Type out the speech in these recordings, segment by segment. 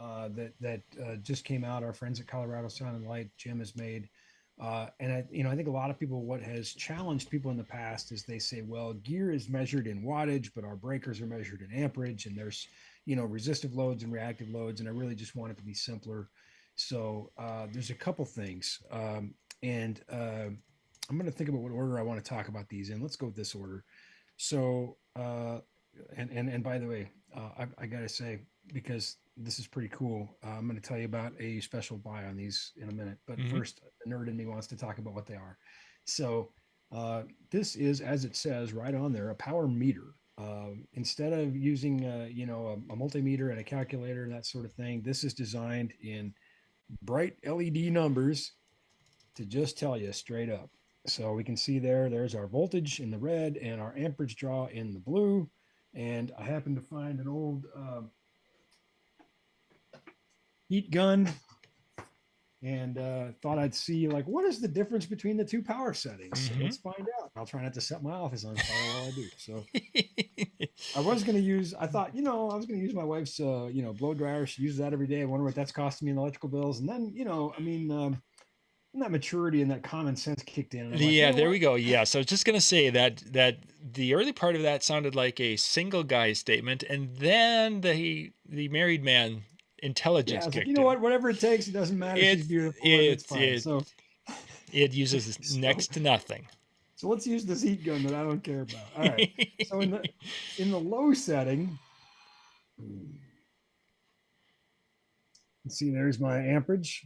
that just came out. Our friends at Colorado Sound and Light, Jim has made. I think a lot of people, what has challenged people in the past is they say, well, gear is measured in wattage, but our breakers are measured in amperage, and there's, resistive loads and reactive loads. And I really just want it to be simpler. So there's a couple things. And I'm going to think about what order I want to talk about these in. Let's go with this order. So, and by the way, I got to say, because this is pretty cool, I'm going to tell you about a special buy on these in a minute. But first, the nerd in me wants to talk about what they are. So, this is, as it says right on there, a power meter. Instead of using, a multimeter and a calculator and that sort of thing, this is designed in bright LED numbers to just tell you straight up. So we can see there's our voltage in the red and our amperage draw in the blue. And I happened to find an old heat gun and thought I'd see, like, what is the difference between the two power settings. So let's find out. I'll try not to set my office on fire while I do. So I thought, I was going to use my wife's, blow dryer. She uses that every day. I wonder what that's costing me in electrical bills. And then, and that maturity and that common sense kicked in. And I'm like, Yeah, there what? we go. Yeah, so I was just gonna say that the early part of that sounded like a single guy statement, and then the married man Yeah, intelligence I was like, kicked in. whatever it takes, it doesn't matter. She's It beautiful and it's it fine. it it uses So next to nothing. so let's use this heat gun that I don't care about. All right. So in the low setting, let's see, there's my amperage.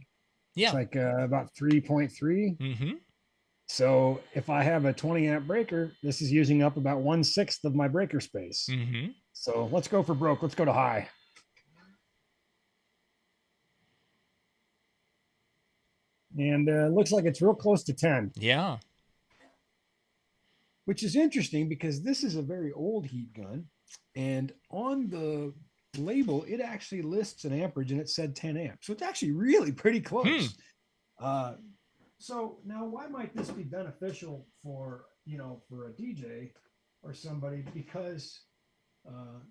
It's Yeah. like about 3.3. Mm-hmm. So if I have a 20 amp breaker, this is using up about 1/6 of my breaker space. Mm-hmm. So let's go for broke. Let's go to high. And it looks like it's real close to 10, Yeah. which is interesting because this is a very old heat gun. And on the label, it actually lists an amperage and it said 10 amps. So it's actually really pretty close. Uh, so now why might this be beneficial for a DJ or somebody? Because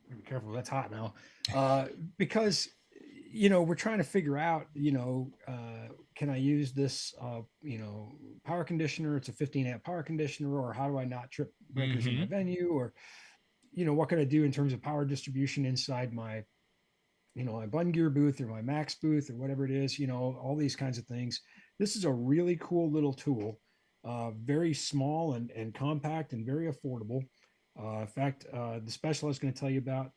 be careful, that's hot now. Because we're trying to figure out, can I use this, power conditioner? It's a 15 amp power conditioner, or how do I not trip breakers in my Mm-hmm. venue? Or, what can I do in terms of power distribution inside my, my bun gear booth or my max booth or whatever it is, all these kinds of things. This is a really cool little tool, very small and compact and very affordable. In fact, the special I was going to tell you about,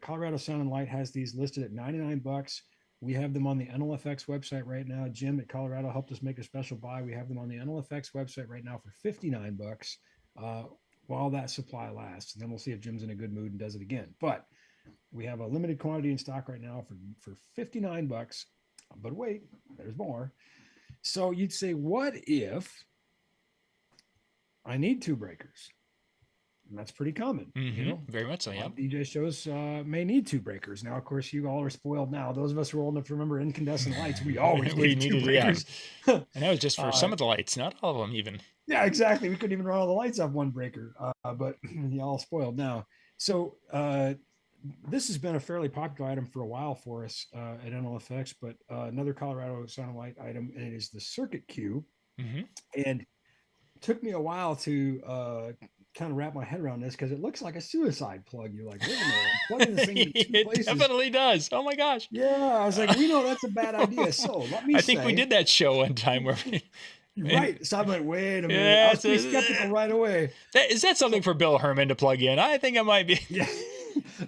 Colorado Sound and Light has these listed at $99. We have them on the NLFX website right now. Jim at Colorado helped us make a special buy. We have them on the NLFX website right now for $59 uh, while that supply lasts. And then we'll see if Jim's in a good mood and does it again. But we have a limited quantity in stock right now for $59. But wait, there's more. So you'd say, what if I need two breakers? And that's pretty common. Mm-hmm. Very much so. A lot Yeah. of DJ shows may need two breakers. Now, of course, you all are spoiled now. Those of us who are old enough to remember incandescent lights, we always We needed two needed, yeah, breakers. and that was just for uh, some of the lights, not all of them even. yeah, exactly. We couldn't even run all the lights off one breaker, but you all spoiled now. So this has been a fairly popular item for a while for us at NLFX, but another Colorado Sound and Light item, and it is the Circuit Cube. Mm-hmm. And it took me a while to kind of wrap my head around this because it looks like a suicide plug. You're like, wait a minute, I'm plugging this thing into two It places. definitely does. Oh my gosh. Yeah, I was like, we know that's a bad idea. So let me I think we say, did that show one time where you're and right. So I went, wait a minute. I yeah, was pretty skeptical right away. is that something So for Bill Herman to plug in? I think it might be. yeah,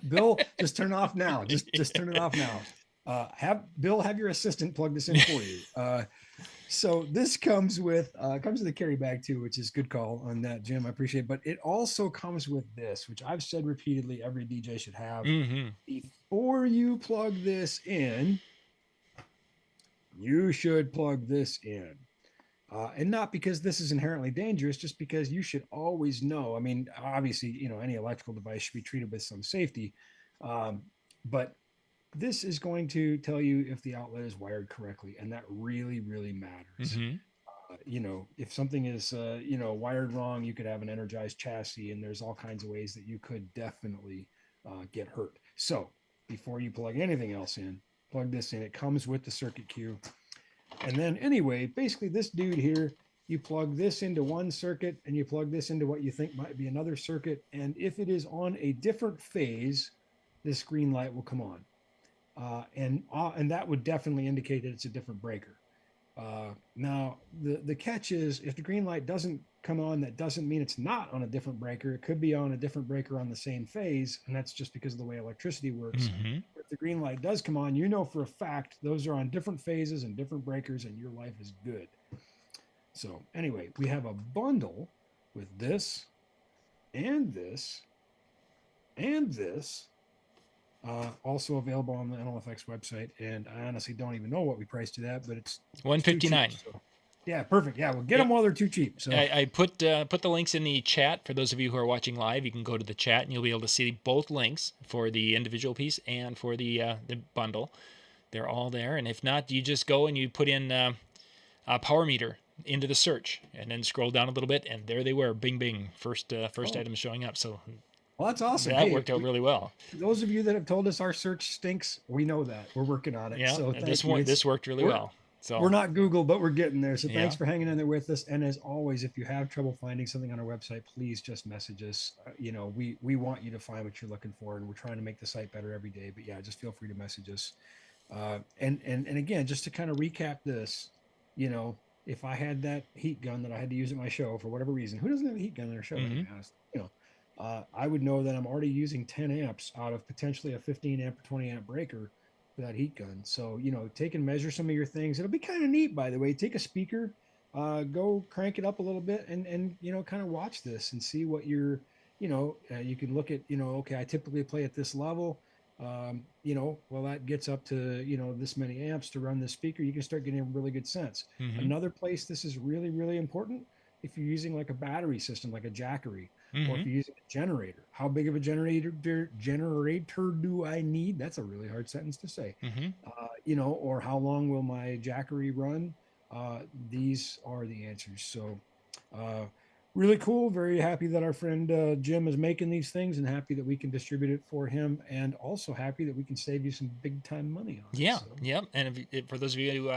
Bill, just turn it off now. Just turn it off now. Have Bill have your assistant plug this in for you. So this comes with a carry bag too, which is good call on that, Jim. I appreciate it. But it also comes with this, which I've said repeatedly, every DJ should have. Mm-hmm. Before you plug this in, you should plug this in. And not because this is inherently dangerous, just because you should always know. I mean, obviously, any electrical device should be treated with some safety. But this is going to tell you if the outlet is wired correctly, and that really, really matters. Mm-hmm. If something is, wired wrong, you could have an energized chassis, and there's all kinds of ways that you could definitely get hurt. So before you plug anything else in, plug this in. It comes with the circuit cue. And then anyway, basically this dude here, you plug this into one circuit and you plug this into what you think might be another circuit. And if it is on a different phase, this green light will come on. And that would definitely indicate that it's a different breaker. Now, the catch is if the green light doesn't come on, that doesn't mean it's not on a different breaker. It could be on a different breaker on the same phase, and that's just because of the way electricity works. Mm-hmm. If the green light does come on, you know for a fact those are on different phases and different breakers, and your life is good. So, anyway, we have a bundle with this and this and this. Also available on the NLFX website, and I honestly don't even know what we priced it at, but it's too cheap. 159. So, yeah, perfect. Yeah, we'll get Yep. them while they're too cheap. So I put the links in the chat for those of you who are watching live. You can go to the chat and you'll be able to see both links for the individual piece and for the bundle. They're all there. And if not, you just go and you put in a power meter into the search and then scroll down a little bit, and there they were. Bing, bing. First item showing up. So well, that's awesome. that Hey, worked out really well. those of you that have told us our search stinks, we know that. We're working on it. Yeah, So and thank you. this worked really well. So We're not Google, but we're getting there. So yeah. thanks for hanging in there with us. And as always, if you have trouble finding something on our website, please just message us. We want you to find what you're looking for, and we're trying to make the site better every day. But yeah, just feel free to message us. And again, just to kind of recap this, if I had that heat gun that I had to use at my show for whatever reason, who doesn't have a heat gun in their show? To be honest, I would know that I'm already using 10 amps out of potentially a 15 amp or 20 amp breaker for that heat gun. So, take and measure some of your things. It'll be kind of neat, by the way. Take a speaker, go crank it up a little bit and kind of watch this and see what you're, you can look at, okay, I typically play at this level. Well, that gets up to, this many amps to run this speaker. You can start getting a really good sense. Mm-hmm. Another place this is really, really important if you're using like a battery system, like a Jackery, or if you're using a generator. How big of a generator do I need? That's a really hard sentence to say. Or how long will my Jackery run? These are the answers. So really cool. Very happy that our friend Jim is making these things, and happy that we can distribute it for him, and also happy that we can save you some big time money on it. Yeah. So. Yep. And for those of you who